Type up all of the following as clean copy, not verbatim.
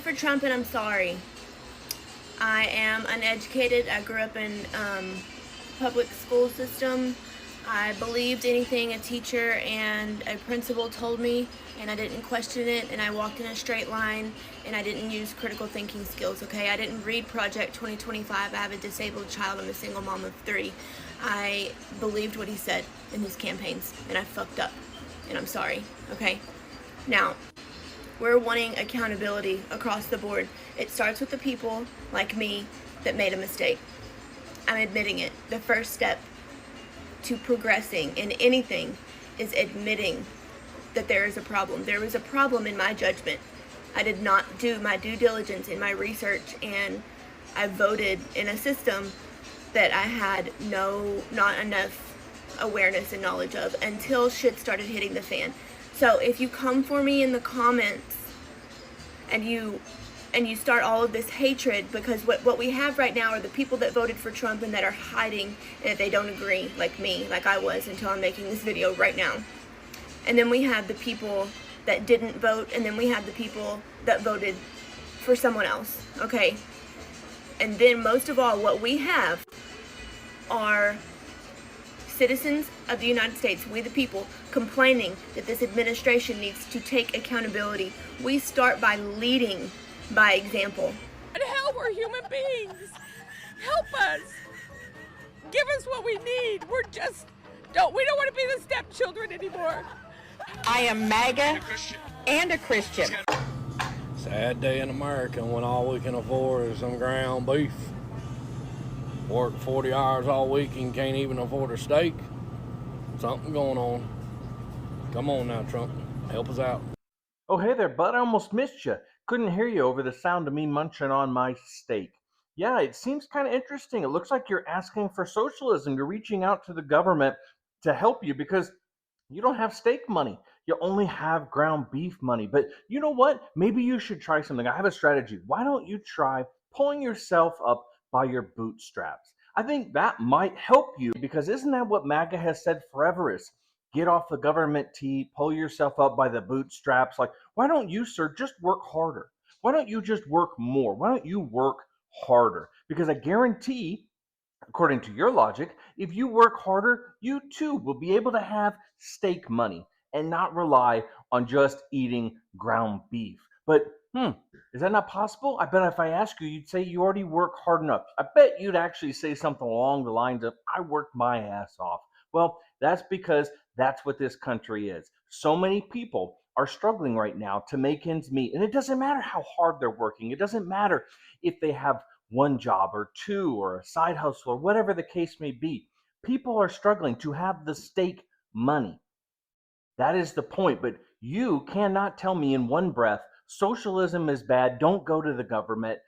For Trump, and I'm sorry. I am uneducated. I grew up in public school system. I believed anything a teacher and a principal told me, and I didn't question it, and I walked in a straight line, and I didn't use critical thinking skills, okay? I didn't read Project 2025. I have a disabled child. I'm a single mom of 3. I believed what he said in his campaigns, and I fucked up, and I'm sorry, okay? Now, we're wanting accountability across the board. It starts with the people like me that made a mistake. I'm admitting it. The first step to progressing in anything is admitting that there is a problem. There was a problem in my judgment. I did not do my due diligence in my research, and I voted in a system that I had not enough awareness and knowledge of until shit started hitting the fan. So if you come for me in the comments and you start all of this hatred, because what we have right now are the people that voted for Trump and that are hiding and that they don't agree, like me, like I was until I'm making this video right now. And then we have the people that didn't vote, and then we have the people that voted for someone else, okay? And then most of all, what we have are citizens of the United States, we the people, complaining that this administration needs to take accountability. We start by leading by example. But hell, we're human beings. Help us. Give us what we need. We don't want to be the stepchildren anymore. I am MAGA and a Christian. Sad day in America when all we can afford is some ground beef. Work 40 hours all week and can't even afford a steak. Something going on. Come on now, Trump. Help us out. Oh, hey there, bud. I almost missed you. Couldn't hear you over the sound of me munching on my steak. Yeah, it seems kind of interesting. It looks like you're asking for socialism. You're reaching out to the government to help you because you don't have steak money. You only have ground beef money. But you know what? Maybe you should try something. I have a strategy. Why don't you try pulling yourself up by your bootstraps? I think that might help you, because isn't that what MAGA has said forever is get off the government tee, pull yourself up by the bootstraps. Like, why don't you, sir, just work harder? Why don't you just work more? Why don't you work harder? Because I guarantee, according to your logic, if you work harder, you too will be able to have steak money and not rely on just eating ground beef. But is that not possible? I bet if I ask you, you'd say you already work hard enough. I bet you'd actually say something along the lines of, I worked my ass off. Well, that's because that's what this country is. So many people are struggling right now to make ends meet. And it doesn't matter how hard they're working. It doesn't matter if they have one job or two or a side hustle or whatever the case may be. People are struggling to have the steak money. That is the point. But you cannot tell me in one breath, socialism is bad, don't go to the government,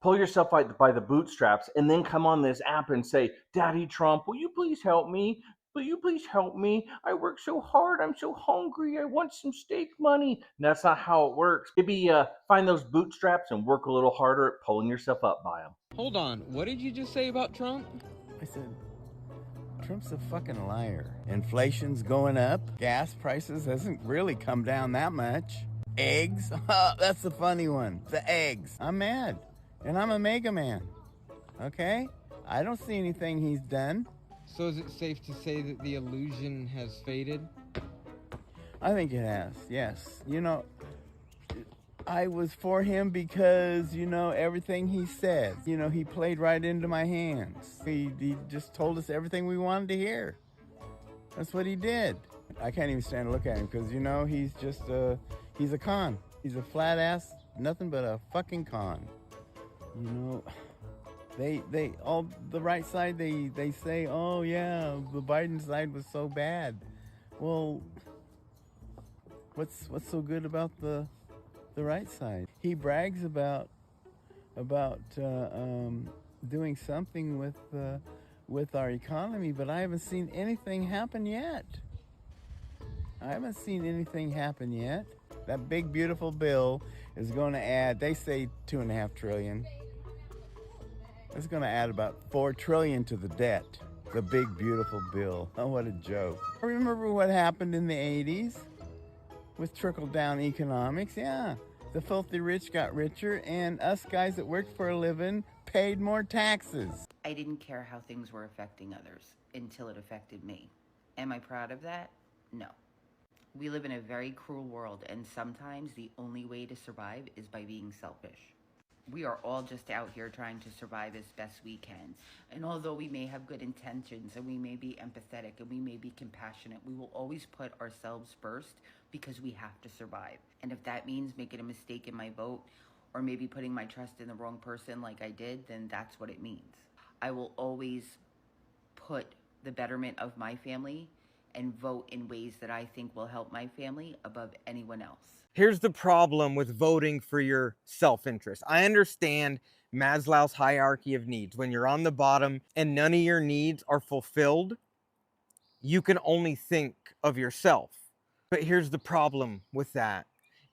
pull yourself out by the bootstraps, and then come on this app and say, Daddy Trump, will you please help me? Will you please help me? I work so hard. I'm so hungry. I want some steak money. And that's not how it works. Maybe find those bootstraps and work a little harder at pulling yourself up by them. Hold on. What did you just say about Trump? I said, Trump's a fucking liar. Inflation's going up. Gas prices hasn't really come down that much. Eggs? That's the funny one. The eggs. I'm mad. And I'm a mega man. Okay? I don't see anything he's done. So is it safe to say that the illusion has faded? I think it has, yes. I was for him because, everything he said. He played right into my hands. He just told us everything we wanted to hear. That's what he did. I can't even stand to look at him because, he's just he's a con. He's a flat ass, nothing but a fucking con. They all the right side, they say, oh yeah, the Biden side was so bad. Well, what's so good about the right side? He brags about doing something with our economy, but I haven't seen anything happen yet. That big beautiful bill is going to add, they say $2.5 trillion. It's going to add about $4 trillion to the debt. The big beautiful bill. Oh, what a joke. I remember what happened in the 80s with trickle down economics. Yeah, The filthy rich got richer, and us guys that worked for a living paid more taxes. I didn't care how things were affecting others until it affected me. Am I proud of that? No. We live in a very cruel world, and sometimes the only way to survive is by being selfish. We are all just out here trying to survive as best we can. And although we may have good intentions and we may be empathetic and we may be compassionate, we will always put ourselves first because we have to survive. And if that means making a mistake in my vote or maybe putting my trust in the wrong person like I did, then that's what it means. I will always put the betterment of my family and vote in ways that I think will help my family above anyone else. Here's the problem with voting for your self-interest. I understand Maslow's hierarchy of needs. When you're on the bottom and none of your needs are fulfilled, you can only think of yourself. But here's the problem with that,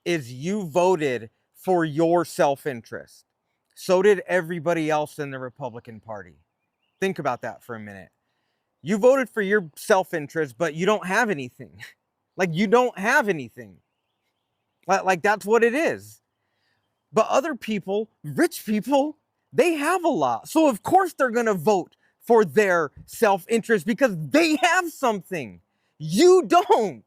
is you voted for your self-interest. So did everybody else in the Republican Party. Think about that for a minute. You voted for your self-interest, but you don't have anything. Like, you don't have anything. Like, that's what it is. But other people, rich people, they have a lot. So of course they're going to vote for their self-interest because they have something. You don't.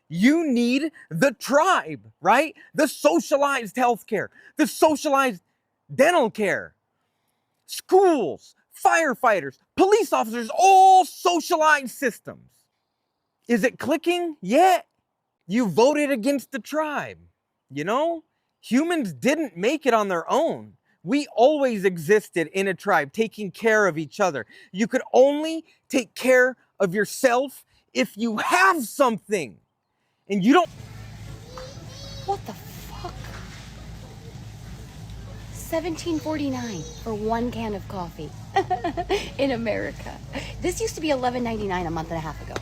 You need the tribe, right? The socialized healthcare, the socialized dental care, schools, firefighters, police officers, all socialized systems. Is it clicking yet? You voted against the tribe, you know? Humans didn't make it on their own. We always existed in a tribe, taking care of each other. You could only take care of yourself if you have something. And you don't... What the fuck? $17.49 for one can of coffee in America. This used to be $11.99 a month and a half ago.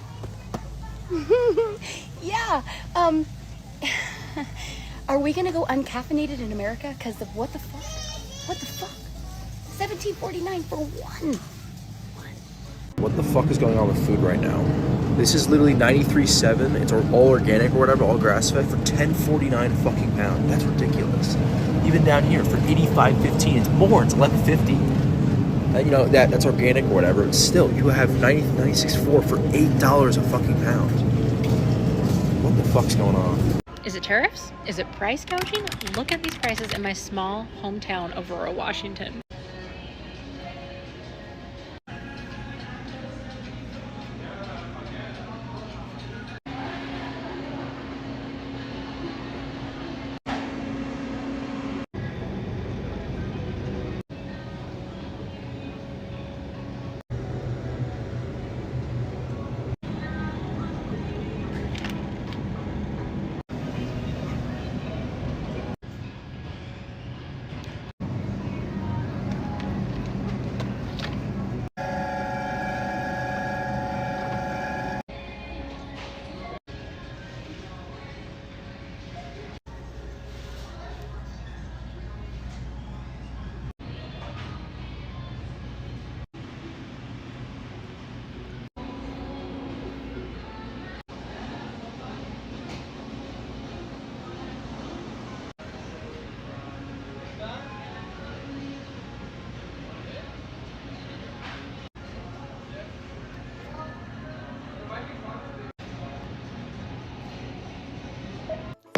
Yeah, are we gonna go uncaffeinated in America? Because of what the fuck? What the fuck? $17.49 for one. What the fuck is going on with food right now? This is literally 93.7. It's all organic or whatever, all grass-fed for $10.49 a fucking pound. That's ridiculous. Even down here for $85.15, it's more. It's $11.50. You know that's organic or whatever. It's still, you have 96.4 for $8 a fucking pound. What the fuck's going on? Is it tariffs? Is it price gouging? Look at these prices in my small hometown of Aurora, Washington.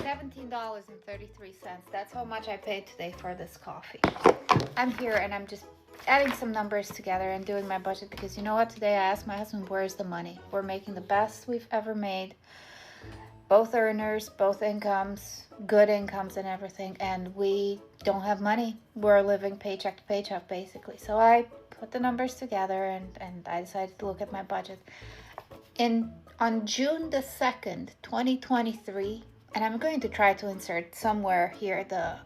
$17.33. That's how much I paid today for this coffee. I'm here and I'm just adding some numbers together and doing my budget because you know what? Today I asked my husband, where's the money? We're making the best we've ever made. Both earners, both incomes, good incomes and everything. And we don't have money. We're living paycheck to paycheck basically. So I put the numbers together and I decided to look at my budget. On June the 2nd, 2023, and I'm going to try to insert somewhere here the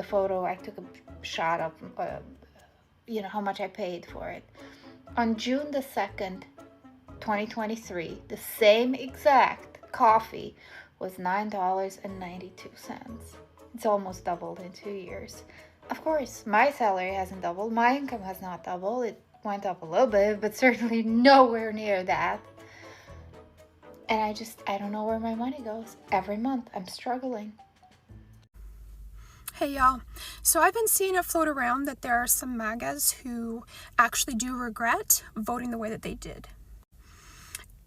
photo I took a shot of, how much I paid for it. On June the 2nd, 2023, the same exact coffee was $9.92. It's almost doubled in 2 years. Of course, my salary hasn't doubled. My income has not doubled. It went up a little bit, but certainly nowhere near that. And I don't know where my money goes. Every month, I'm struggling. Hey y'all, so I've been seeing it float around that there are some MAGAs who actually do regret voting the way that they did.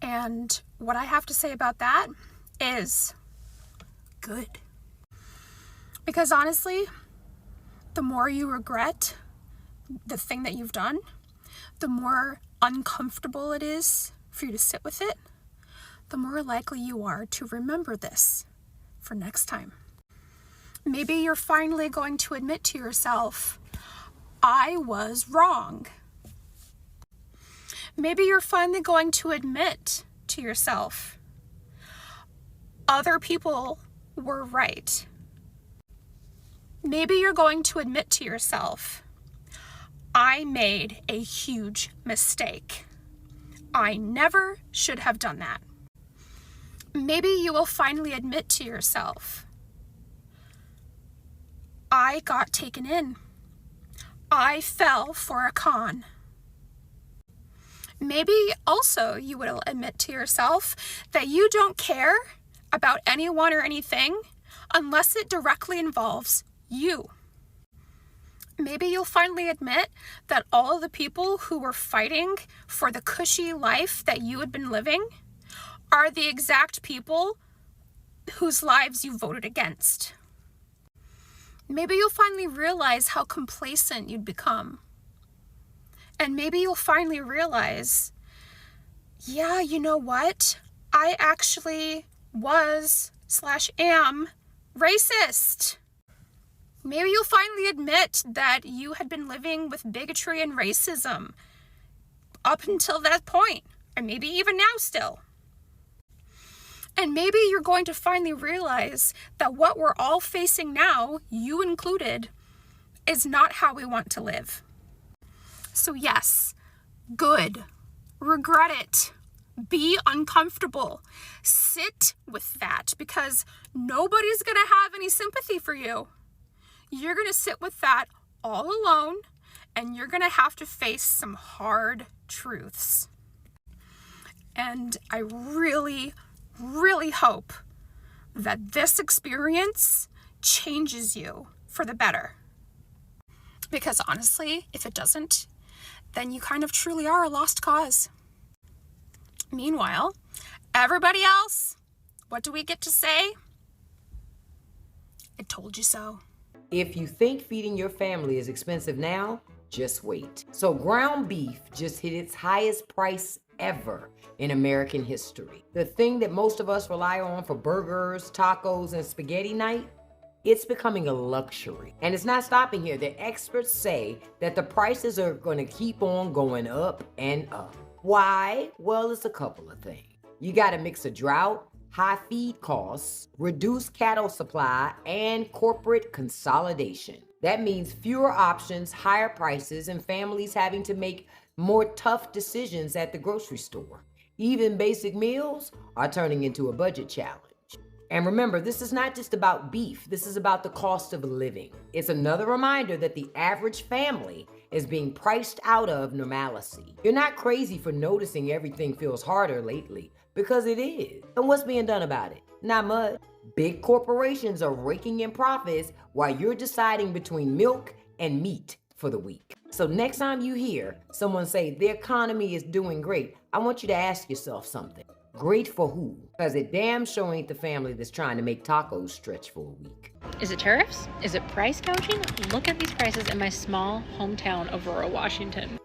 And what I have to say about that is good. Because honestly, the more you regret the thing that you've done, the more uncomfortable it is for you to sit with it, the more likely you are to remember this for next time. Maybe you're finally going to admit to yourself, I was wrong. Maybe you're finally going to admit to yourself, other people were right. Maybe you're going to admit to yourself, I made a huge mistake. I never should have done that. Maybe you will finally admit to yourself, I got taken in. I fell for a con. Maybe also you will admit to yourself that you don't care about anyone or anything unless it directly involves you. Maybe you'll finally admit that all of the people who were fighting for the cushy life that you had been living are the exact people whose lives you voted against. Maybe you'll finally realize how complacent you'd become. And maybe you'll finally realize, yeah, you know what? I actually was/am racist. Maybe you'll finally admit that you had been living with bigotry and racism up until that point, or maybe even now still. And maybe you're going to finally realize that what we're all facing now, you included, is not how we want to live. So yes, good. Regret it. Be uncomfortable. Sit with that because nobody's going to have any sympathy for you. You're going to sit with that all alone and you're going to have to face some hard truths. And I really hope that this experience changes you for the better. Because honestly, if it doesn't, then you kind of truly are a lost cause. Meanwhile, everybody else, what do we get to say? I told you so. If you think feeding your family is expensive now, just wait. So ground beef just hit its highest price ever in American history. The thing that most of us rely on for burgers, tacos, and spaghetti night, it's becoming a luxury. And it's not stopping here. The experts say that the prices are going to keep on going up and up. Why? Well, it's a couple of things. You got a mix of drought, high feed costs, reduced cattle supply, and corporate consolidation. That means fewer options, higher prices, and families having to make more tough decisions at the grocery store. Even basic meals are turning into a budget challenge. And remember, this is not just about beef. This is about the cost of living. It's another reminder that the average family is being priced out of normalcy. You're not crazy for noticing everything feels harder lately, because it is. And what's being done about it? Not much. Big corporations are raking in profits while you're deciding between milk and meat for the week. So next time you hear someone say the economy is doing great, I want you to ask yourself something. Great for who? Because it damn sure ain't the family that's trying to make tacos stretch for a week. Is it tariffs? Is it price gouging? Look at these prices in my small hometown, Aurora, Washington.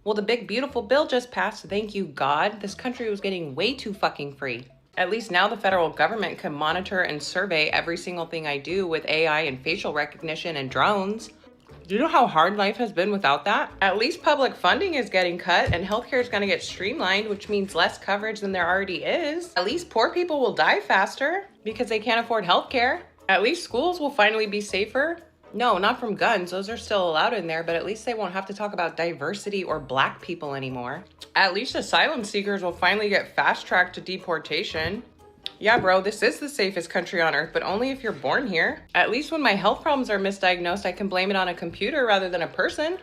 Well, the big beautiful bill just passed. Thank you, God. This country was getting way too fucking free. At least now the federal government can monitor and survey every single thing I do with AI and facial recognition and drones. Do you know how hard life has been without that? At least public funding is getting cut and healthcare is going to get streamlined, which means less coverage than there already is. At least poor people will die faster because they can't afford healthcare. At least schools will finally be safer. No, not from guns. Those are still allowed in there, but at least they won't have to talk about diversity or black people anymore. At least asylum seekers will finally get fast-tracked to deportation. Yeah, bro, this is the safest country on earth, but only if you're born here. At least when my health problems are misdiagnosed, I can blame it on a computer rather than a person.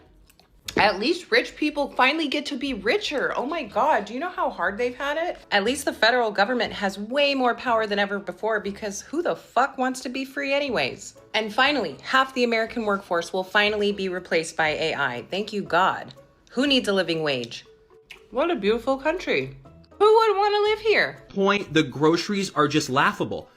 At least rich people finally get to be richer. Oh my God, do you know how hard they've had it? At least the federal government has way more power than ever before because who the fuck wants to be free anyways? And finally, half the American workforce will finally be replaced by AI. Thank you, God. Who needs a living wage? What a beautiful country. Who would want to live here? Point, the groceries are just laughable.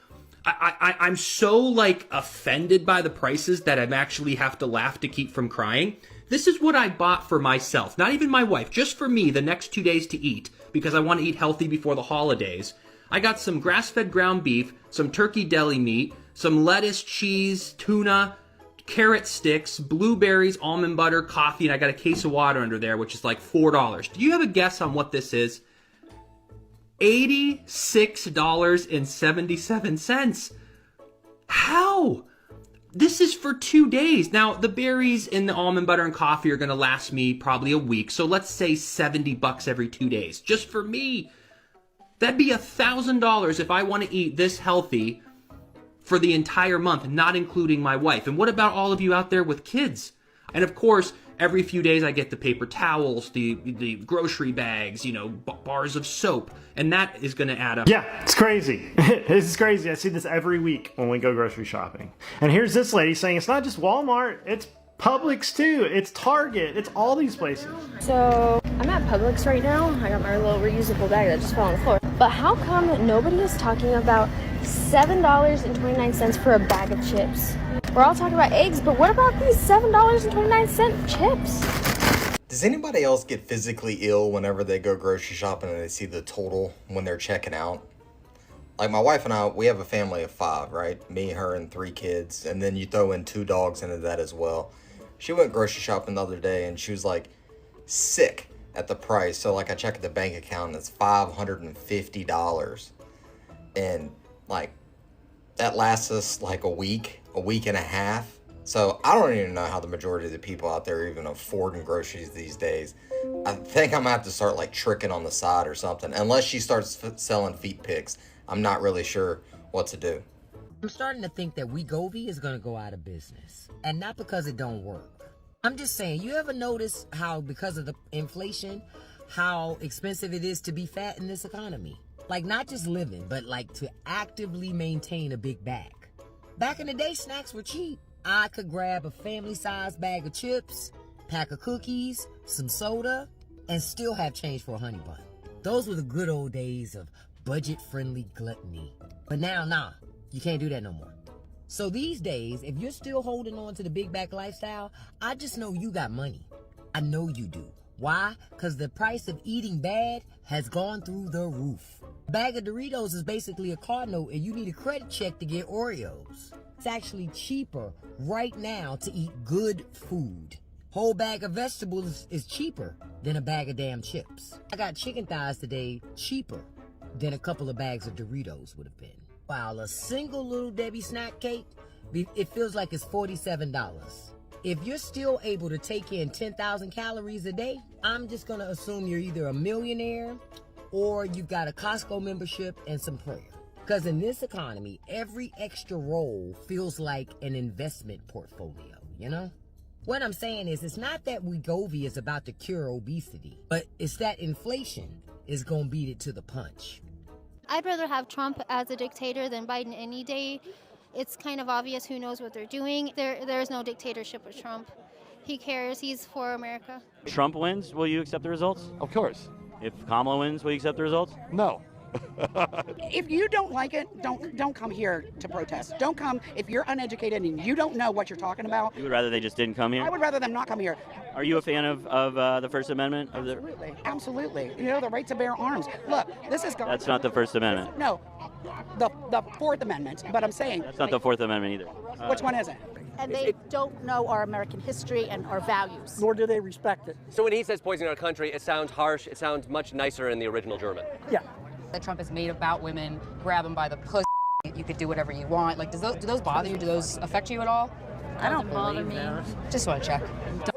I'm so like offended by the prices that I actually have to laugh to keep from crying. This is what I bought for myself, not even my wife, just for me the next 2 days to eat because I want to eat healthy before the holidays. I got some grass-fed ground beef, some turkey deli meat, some lettuce, cheese, tuna, carrot sticks, blueberries, almond butter, coffee, and I got a case of water under there, which is like $4. Do you have a guess on what this is? $86.77. How? This is for 2 days. Now, the berries and the almond butter and coffee are going to last me probably a week. So let's say $70 every 2 days. Just for me. That'd be $1,000 if I want to eat this healthy for the entire month, not including my wife. And what about all of you out there with kids? And of course, every few days I get the paper towels, the grocery bags, you know, bars of soap. And that is going to add up. Yeah, it's crazy. This is crazy. I see this every week when we go grocery shopping. And here's this lady saying it's not just Walmart, it's Publix too. It's Target. It's all these places. So I'm at Publix right now. I got my little reusable bag that just fell on the floor. But how come nobody is talking about $7.29 for a bag of chips? We're all talking about eggs, but what about these $7.29 chips? Does anybody else get physically ill whenever they go grocery shopping and they see the total when they're checking out? Like my wife and I, we have a family of 5, right? Me, her, and 3 kids. And then you throw in 2 dogs into that as well. She went grocery shopping the other day and she was like sick at the price. So like I checked the bank account and it's $550. And like that lasts us like a week and a half. So I don't even know how the majority of the people out there are even affording groceries these days. I think I'm gonna have to start like tricking on the side or something. Unless she starts selling feet pics, I'm not really sure what to do. I'm starting to think that Wegovy is gonna go out of business. And not because it don't work. I'm just saying, you ever notice how because of the inflation, how expensive it is to be fat in this economy? Like not just living, but like to actively maintain a big bag. Back in the day, snacks were cheap. I could grab a family-sized bag of chips, pack of cookies, some soda, and still have change for a honey bun. Those were the good old days of budget-friendly gluttony. But now, nah, you can't do that no more. So these days, if you're still holding on to the big bag lifestyle, I just know you got money. I know you do. Why? Because the price of eating bad has gone through the roof. A bag of Doritos is basically a car note and you need a credit check to get Oreos. It's actually cheaper right now to eat good food. Whole bag of vegetables is cheaper than a bag of damn chips. I got chicken thighs today cheaper than a couple of bags of Doritos would have been. While a single Little Debbie snack cake, it feels like it's $47. If you're still able to take in 10,000 calories a day, I'm just gonna assume you're either a millionaire or you've got a Costco membership and some prayer. Because in this economy, every extra roll feels like an investment portfolio, you know? What I'm saying is, it's not that Wegovy is about to cure obesity, but it's that inflation is gonna beat it to the punch. I'd rather have Trump as a dictator than Biden any day. It's kind of obvious who knows what they're doing. There is no dictatorship with Trump. He cares. He's for America. Trump wins, will you accept the results? Of course. If Kamala wins, will you accept the results? No. If you don't like it, don't come here to protest. Don't come if you're uneducated and you don't know what you're talking about. You would rather they just didn't come here? I would rather them not come here. Are you a fan of the First Amendment? Absolutely, absolutely. You know, the right to bear arms. Look, this is That's not the First Amendment. No, the Fourth Amendment. But I'm saying That's not the Fourth Amendment either. Which one is it? And they don't know our American history and our values. Nor do they respect it. So when he says poisoning our country, it sounds harsh. It sounds much nicer in the original German. Yeah. That Trump is made about women, grab them by the pussy. You could do whatever you want. Like, do those bother you? Do those affect you at all? I don't bother me. Just want to check.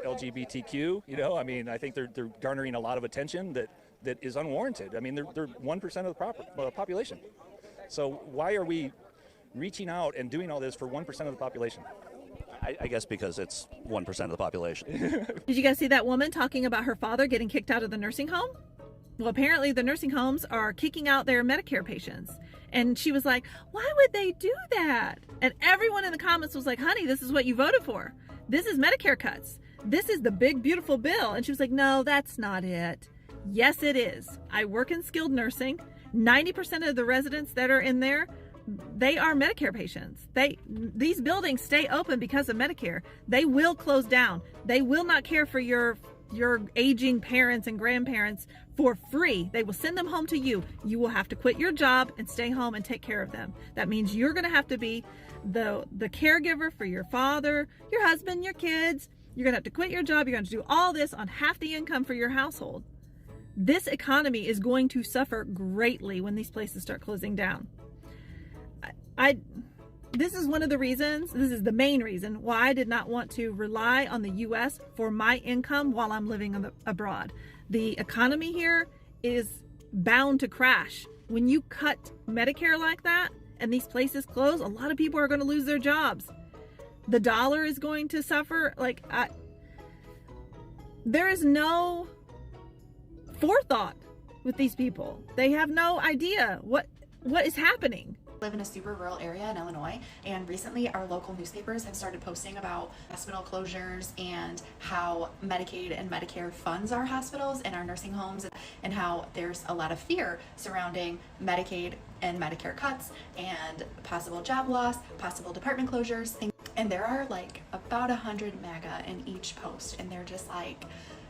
LGBTQ, you know, I mean, I think they're garnering a lot of attention that is unwarranted. I mean, they're 1% of the population. So why are we reaching out and doing all this for 1% of the population? I guess because it's 1% of the population. Did you guys see that woman talking about her father getting kicked out of the nursing home? Well, apparently the nursing homes are kicking out their Medicare patients. And she was like, why would they do that? And everyone in the comments was like, honey, this is what you voted for. This is Medicare cuts. This is the big, beautiful bill. And she was like, no, that's not it. Yes, it is. I work in skilled nursing. 90% of the residents that are in there, they are Medicare patients. These buildings stay open because of Medicare. They will close down. They will not care for your aging parents and grandparents for free. They will send them home to you. You will have to quit your job and stay home and take care of them. That means you're going to have to be the caregiver for your father, your husband, your kids. You're going to have to quit your job. You're going to do all this on half the income for your household. This economy is going to suffer greatly when these places start closing down. This is one of the reasons, this is the main reason why I did not want to rely on the U.S. for my income while I'm living abroad. The economy here is bound to crash. When you cut Medicare like that and these places close, a lot of people are going to lose their jobs. The dollar is going to suffer. There is no forethought with these people. They have no idea what is happening. Live in a super rural area in Illinois, and recently our local newspapers have started posting about hospital closures and how Medicaid and Medicare funds our hospitals and our nursing homes, and how there's a lot of fear surrounding Medicaid and Medicare cuts and possible job loss, possible department closures, and there are like about 100 MAGA in each post, and they're just like,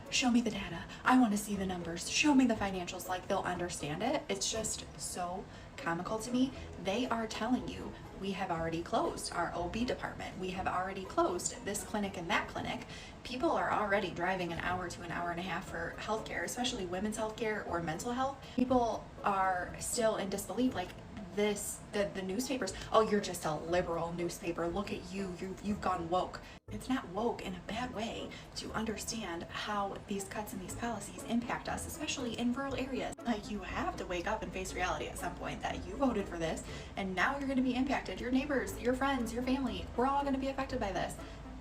show me the data, I want to see the numbers, show me the financials. Like, they'll understand it. It's just so comical to me. They are telling you, we have already closed our OB department, we have already closed this clinic and that clinic. People are already driving an hour to an hour and a half for healthcare, especially women's healthcare or mental health. People are still in disbelief. Like, the newspapers, oh, you're just a liberal newspaper, look at you've gone woke. It's not woke in a bad way to understand how these cuts and these policies impact us, especially in rural areas. Like, you have to wake up and face reality at some point that you voted for this, and now you're going to be impacted. Your neighbors, your friends, your family, we're all going to be affected by this.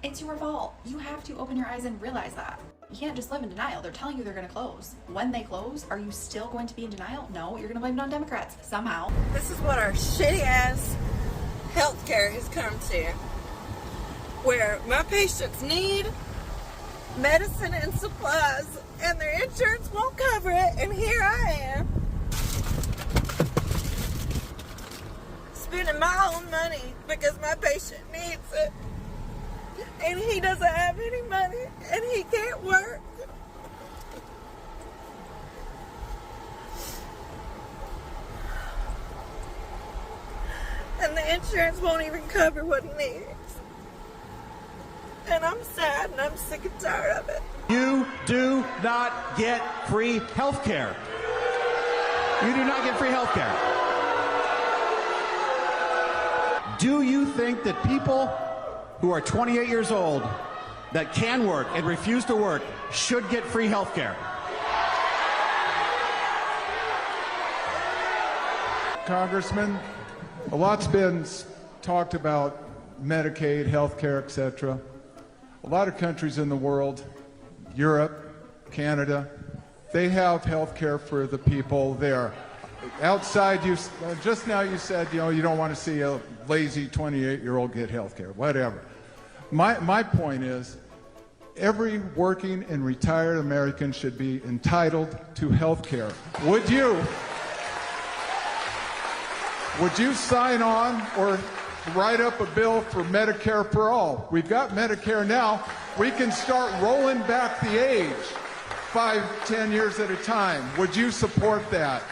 It's your fault. You have to open your eyes and realize that. You can't just live in denial. They're telling you they're going to close. When they close, are you still going to be in denial? No, you're going to blame it on Democrats somehow. This is what our shitty ass healthcare has come to, where my patients need medicine and supplies and their insurance won't cover it, and here I am spending my own money because my patient needs it. And he doesn't have any money, and he can't work. And the insurance won't even cover what he needs. And I'm sad, and I'm sick and tired of it. You do not get free health care. You do not get free health care. Do you think that people who are 28 years old that can work and refuse to work should get free health care? Congressman, a lot's been talked about Medicaid, health care, etc. A lot of countries in the world, Europe, Canada, they have health care for the people there. Outside, just now you said, you don't want to see a lazy 28-year-old get health care, whatever. My point is, every working and retired American should be entitled to health care. Would you would you sign on or write up a bill for Medicare for all? We've got Medicare now. We can start rolling back the age 5, 10 years at a time. Would you support that?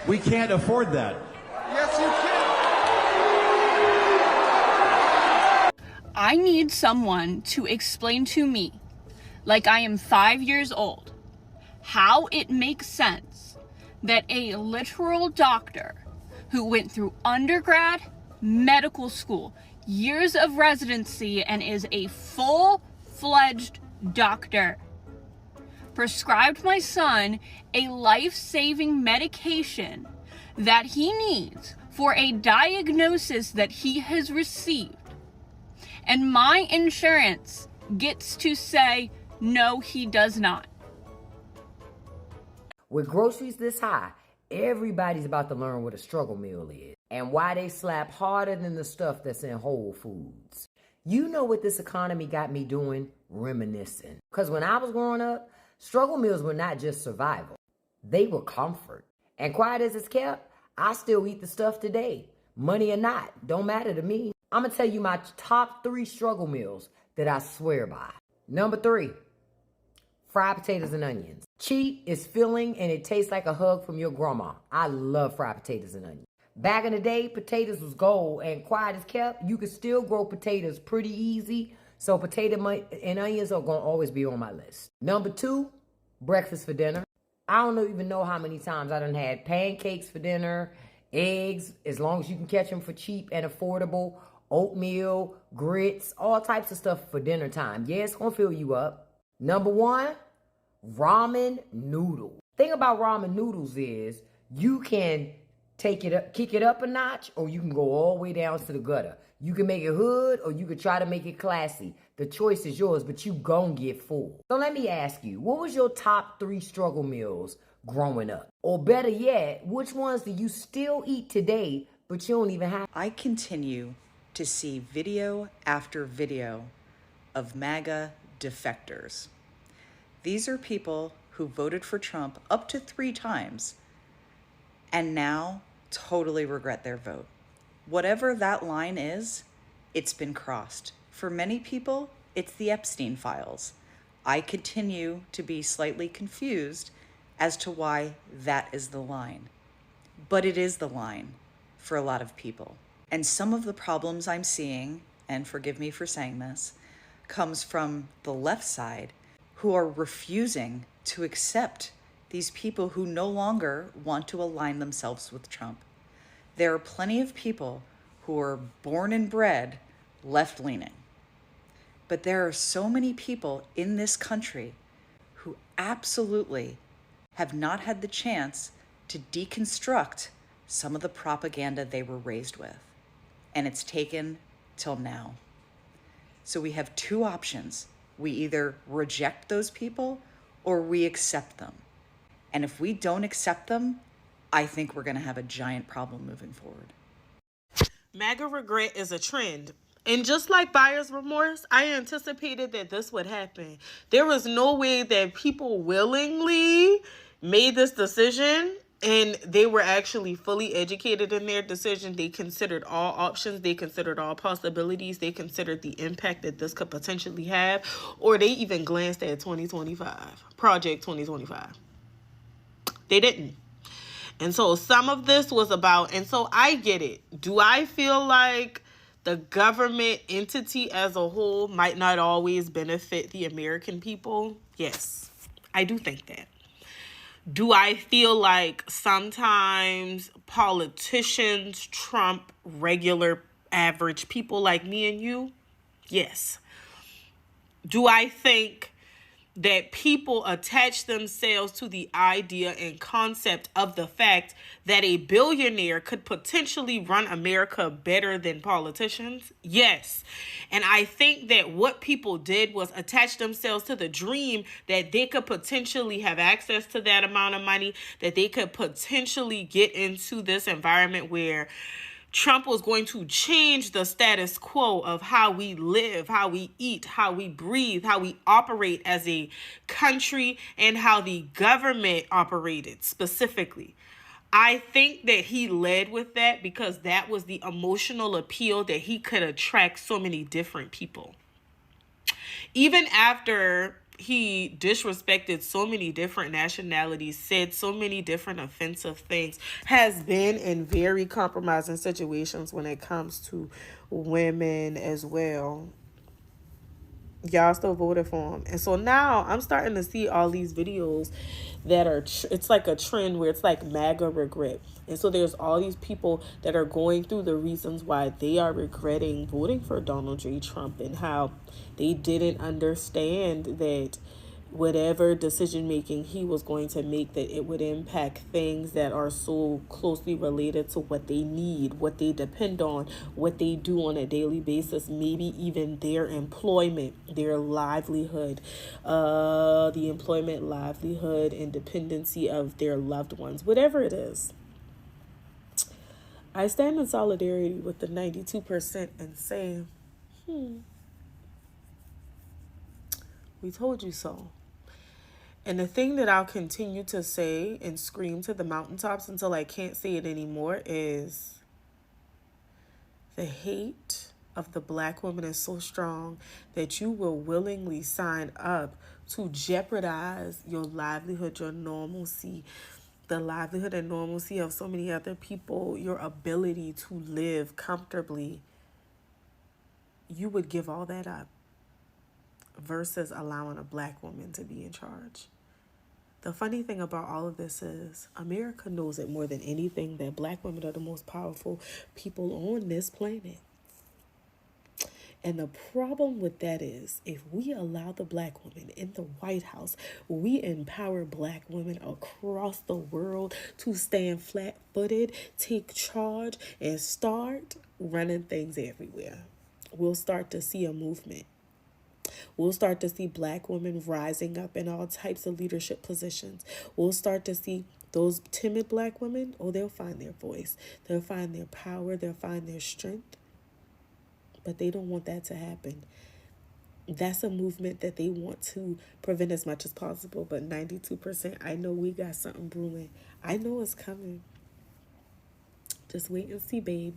We can't afford that. Yes, you can. I need someone to explain to me, like I am 5 years old, how it makes sense that a literal doctor who went through undergrad, medical school, years of residency, and is a full-fledged doctor, prescribed my son a life-saving medication that he needs for a diagnosis that he has received, and my insurance gets to say, no, he does not. With groceries this high, everybody's about to learn what a struggle meal is and why they slap harder than the stuff that's in Whole Foods. You know what this economy got me doing? Reminiscing. Because when I was growing up, struggle meals were not just survival. They were comfort. And quiet as it's kept, I still eat the stuff today. Money or not, don't matter to me. I'm going to tell you my top 3 struggle meals that I swear by. Number 3, fried potatoes and onions. Cheap, it's filling, and it tastes like a hug from your grandma. I love fried potatoes and onions. Back in the day, potatoes was gold, and quiet as kept, you could still grow potatoes pretty easy, so potato and onions are going to always be on my list. Number 2, breakfast for dinner. I don't even know how many times I done had pancakes for dinner, eggs, as long as you can catch them for cheap and affordable, oatmeal, grits, all types of stuff for dinner time. Yeah, it's going to fill you up. Number 1, ramen noodles. Thing about ramen noodles is you can take it up, kick it up a notch, or you can go all the way down to the gutter. You can make it hood, or you can try to make it classy. The choice is yours, but you gon' get full. So let me ask you, what was your top 3 struggle meals growing up? Or better yet, which ones do you still eat today, but you don't even have? I continue to see video after video of MAGA defectors. These are people who voted for Trump up to 3 times and now totally regret their vote. Whatever that line is, it's been crossed. For many people, it's the Epstein files. I continue to be slightly confused as to why that is the line. But it is the line for a lot of people. And some of the problems I'm seeing, and forgive me for saying this, comes from the left side, who are refusing to accept these people who no longer want to align themselves with Trump. There are plenty of people who are born and bred left-leaning. But there are so many people in this country who absolutely have not had the chance to deconstruct some of the propaganda they were raised with. And it's taken till now. So we have 2 options. We either reject those people or we accept them. And if we don't accept them, I think we're going to have a giant problem moving forward. MAGA regret is a trend. And just like buyer's remorse, I anticipated that this would happen. There was no way that people willingly made this decision and they were actually fully educated in their decision. They considered all options. They considered all possibilities. They considered the impact that this could potentially have, or they even glanced at 2025, Project 2025. They didn't. And so some of this was about, and so I get it. Do I feel like the government entity as a whole might not always benefit the American people? Yes, I do think that. Do I feel like sometimes politicians trump regular average people like me and you? Yes. Do I think that people attach themselves to the idea and concept of the fact that a billionaire could potentially run America better than politicians? Yes. And I think that what people did was attach themselves to the dream that they could potentially have access to that amount of money, that they could potentially get into this environment where Trump was going to change the status quo of how we live, how we eat, how we breathe, how we operate as a country, and how the government operated specifically. I think that he led with that because that was the emotional appeal that he could attract so many different people. Even after he disrespected so many different nationalities, said so many different offensive things, has been in very compromising situations when it comes to women as well. Y'all still voted for him. And so now I'm starting to see all these videos that are, it's like a trend where it's like MAGA regret. And so there's all these people that are going through the reasons why they are regretting voting for Donald J. Trump and how they didn't understand that whatever decision making he was going to make, that it would impact things that are so closely related to what they need, what they depend on, what they do on a daily basis, maybe even their employment, their livelihood, the employment, livelihood, and dependency of their loved ones, whatever it is. I stand in solidarity with the 92% and say, we told you so. And the thing that I'll continue to say and scream to the mountaintops until I can't say it anymore is the hate of the Black woman is so strong that you will willingly sign up to jeopardize your livelihood, your normalcy, the livelihood and normalcy of so many other people, your ability to live comfortably. You would give all that up versus allowing a Black woman to be in charge. The funny thing about all of this is America knows it more than anything that Black women are the most powerful people on this planet. And the problem with that is if we allow the Black woman in the White House, we empower Black women across the world to stand flat-footed, take charge, and start running things everywhere. We'll start to see a movement. We'll start to see Black women rising up in all types of leadership positions. We'll start to see those timid Black women, they'll find their voice. They'll find their power. They'll find their strength. But they don't want that to happen. That's a movement that they want to prevent as much as possible. But 92%, I know we got something brewing. I know it's coming. Just wait and see, babe.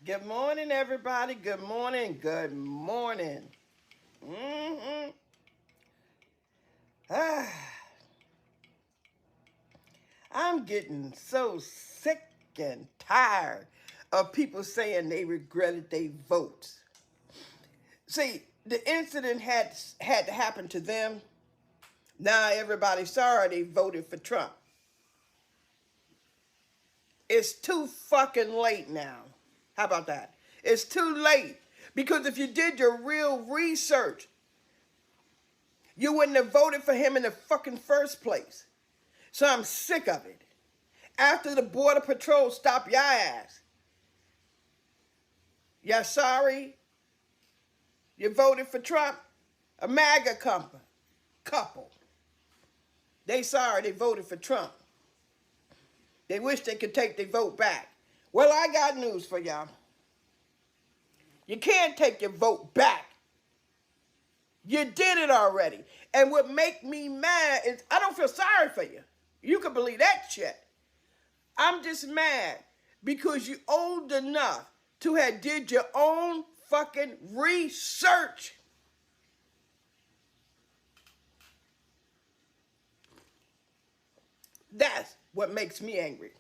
Good morning, everybody. Good morning. Good morning. I'm getting so sick and tired of people saying they regretted their votes. See, the incident had to happen to them. Now everybody's sorry they voted for Trump. It's too fucking late now. How about that? It's too late. Because if you did your real research, you wouldn't have voted for him in the fucking first place. So I'm sick of it. After the Border Patrol stopped your ass, you're sorry you voted for Trump? A MAGA couple. They sorry they voted for Trump. They wish they could take their vote back. Well, I got news for y'all. You can't take your vote back. You did it already. And what make me mad is I don't feel sorry for you. You can believe that shit. I'm just mad because you're old enough to have did your own fucking research. That's what makes me angry.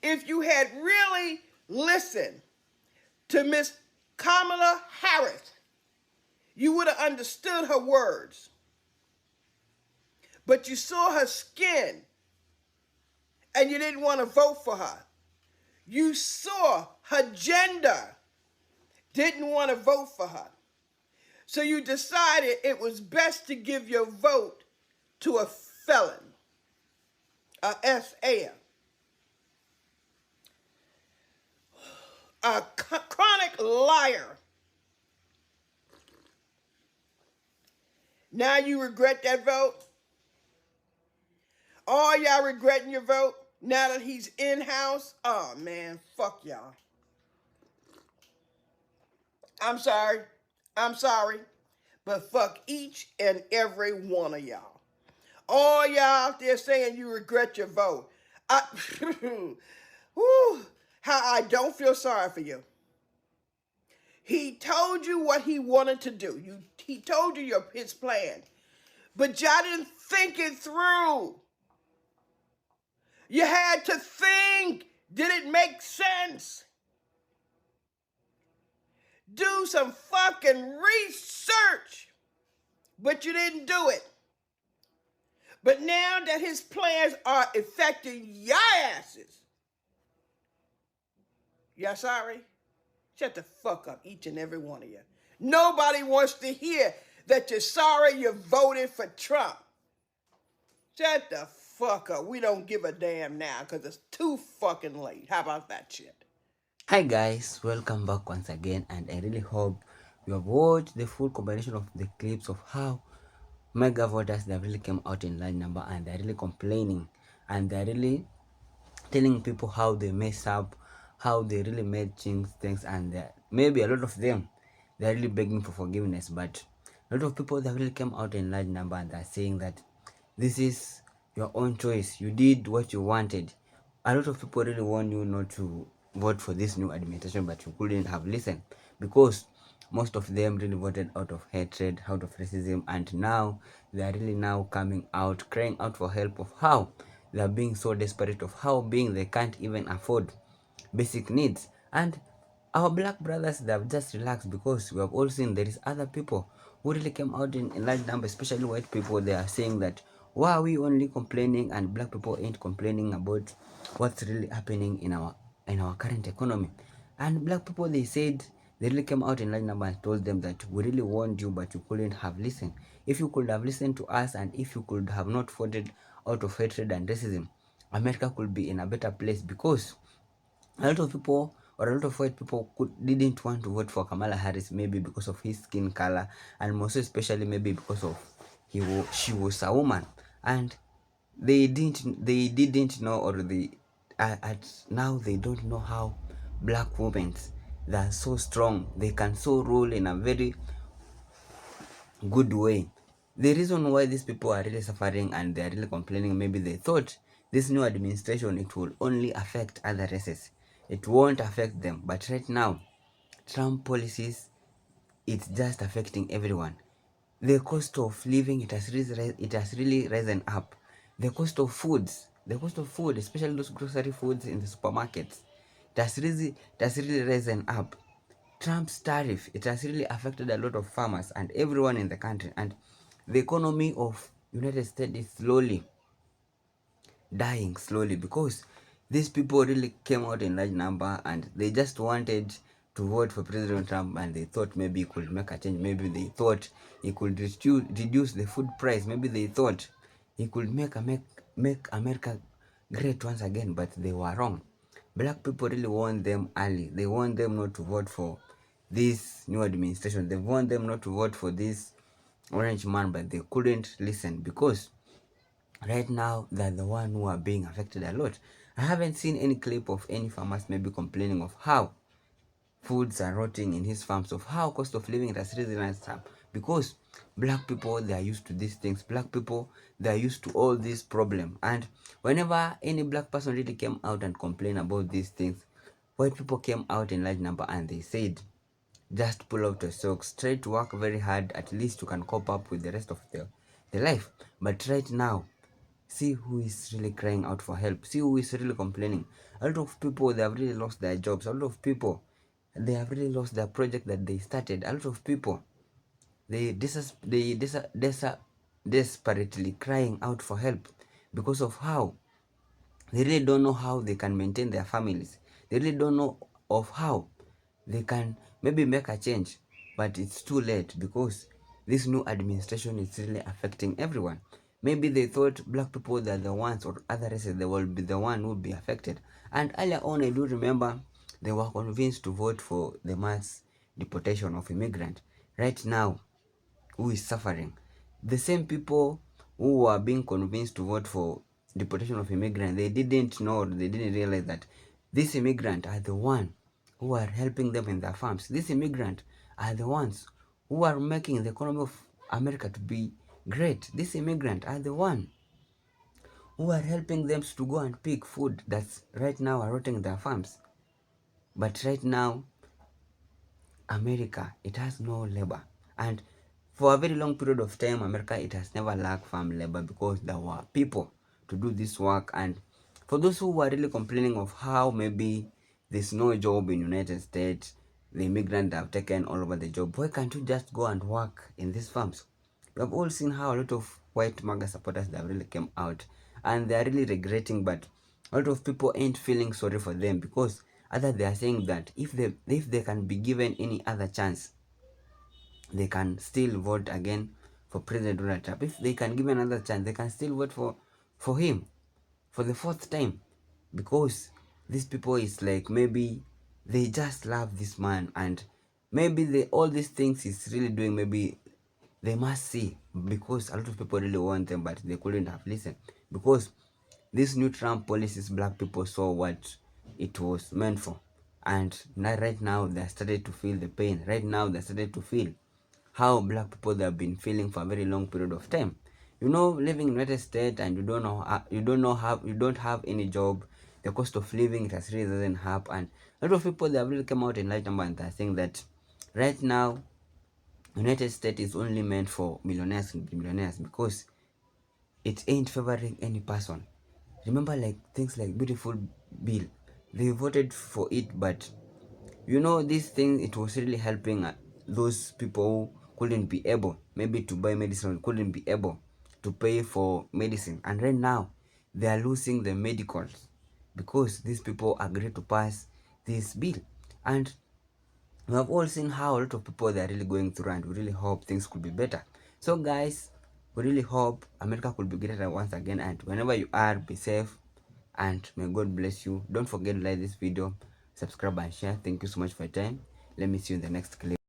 If you had really listened to Miss Kamala Harris, you would have understood her words. But you saw her skin and you didn't want to vote for her. You saw her gender, didn't want to vote for her. So you decided it was best to give your vote to a felon, a FA, a chronic liar. Now you regret that vote? All y'all regretting your vote now that he's in-house? Oh, man, fuck y'all. I'm sorry, but fuck each and every one of y'all. All y'all out there saying you regret your vote. Whew, how I don't feel sorry for you. He told you what he wanted to do. He told you his plan. But y'all didn't think it through. You had to think. Did it make sense? Do some fucking research. But you didn't do it. But now that his plans are affecting your asses, y'all sorry? Shut the fuck up, each and every one of you. Nobody wants to hear that you're sorry you voted for Trump. Shut the fuck up. We don't give a damn now because it's too fucking late. How about that shit? Hi guys, welcome back once again, and I really hope you have watched the full combination of the clips of how mega voters that really came out in large number, and they're really complaining, and they're really telling people how they mess up, how they really made things, and maybe a lot of them they're really begging for forgiveness. But a lot of people that really came out in large number, and they're saying that this is your own choice, you did what you wanted. A lot of people really want you not to vote for this new administration, but you couldn't have listened, because most of them really voted out of hatred, out of racism, and now they are really now coming out, crying out for help of how they are being so desperate, of how being they can't even afford basic needs. And our black brothers, they have just relaxed, because we have all seen there is other people who really came out in large numbers, especially white people. They are saying that why are we only complaining and black people ain't complaining about what's really happening in our current economy. And black people, they said, they really came out in large number and told them that we really warned you, but you couldn't have listened. If you could have listened to us, and if you could have not voted out of hatred and racism, America could be in a better place, because a lot of people, or a lot of white people, didn't want to vote for Kamala Harris, maybe because of his skin color, and most especially maybe because of she was a woman, and they didn't know, or now they don't know how black women, they are so strong, they can so rule in a very good way. The reason why these people are really suffering and they are really complaining, maybe they thought this new administration, it will only affect other races, it won't affect them. But right now, Trump policies, it's just affecting everyone. The cost of living, it has really risen up. The cost of food, especially those grocery foods in the supermarkets, it has really risen up. Trump's tariff, it has really affected a lot of farmers and everyone in the country, and the economy of United States is dying slowly, because these people really came out in large number and they just wanted to vote for President Trump, and they thought maybe he could make a change, maybe they thought he could reduce the food price, maybe they thought he could make America great once again, but they were wrong. Black people really want them early. They want them not to vote for this new administration. They want them not to vote for this orange man, but they couldn't listen, because right now they're the one who are being affected a lot. I haven't seen any clip of any farmers maybe complaining of how foods are rotting in his farms, of how cost of living has really raised up, because black people, they are used to these things. Black people, they are used to all these problems. And whenever any black person really came out and complained about these things, white people came out in large number and they said, just pull out your socks, try to work very hard, at least you can cope up with the rest of the life. But right now, see who is really crying out for help, see who is really complaining. A lot of people, they have really lost their jobs. A lot of people, they have really lost their project that they started. A lot of people, they desperately crying out for help, because of how they really don't know how they can maintain their families. They really don't know of how they can maybe make a change, but it's too late, because this new administration is really affecting everyone. Maybe they thought black people, they're the ones, or other races, they will be the one who will be affected. And earlier on, I do remember they were convinced to vote for the mass deportation of immigrants. Right now, who is suffering? The same people who were being convinced to vote for deportation of immigrants, they didn't know, they didn't realize that these immigrants are the one who are helping them in their farms. These immigrants are the ones who are making the economy of America to be great. These immigrants are the one who are helping them to go and pick food that's right now are rotting in their farms. But right now, America, it has no labor. And for a very long period of time, America, it has never lacked farm labor because there were people to do this work. And for those who were really complaining of how maybe there's no job in United States, the immigrants have taken all over the job, why can't you just go and work in these farms? We have all seen how a lot of white MAGA supporters that really came out and they are really regretting, but a lot of people ain't feeling sorry for them because other they are saying that if they can be given any other chance, they can still vote again for President Donald Trump. If they can give another chance, they can still vote for him for the fourth time, because these people is like maybe they just love this man, and maybe all these things he's really doing, maybe they must see, because a lot of people really want them, but they couldn't have listened, because these new Trump policies, black people saw what it was meant for, and now, right now they started to feel the pain. Right now they started to feel how black people they have been feeling for a very long period of time. You know, living in United States and you don't have any job, the cost of living, it has really doesn't help, and a lot of people they have really come out in large number and they're saying that right now United States is only meant for millionaires and billionaires, because it ain't favoring any person. Remember, like things like beautiful bill, they voted for it, but you know, this thing, it was really helping those people who couldn't be able maybe to buy medicine, couldn't be able to pay for medicine, and right now they are losing the medicals because these people agreed to pass this bill. And we have all seen how a lot of people they are really going through, and we really hope things could be better. So guys, we really hope America could be greater once again, and whenever you are, be safe and may God bless you. Don't forget to like this video, subscribe and share. Thank you so much for your time. Let me see you in the next clip.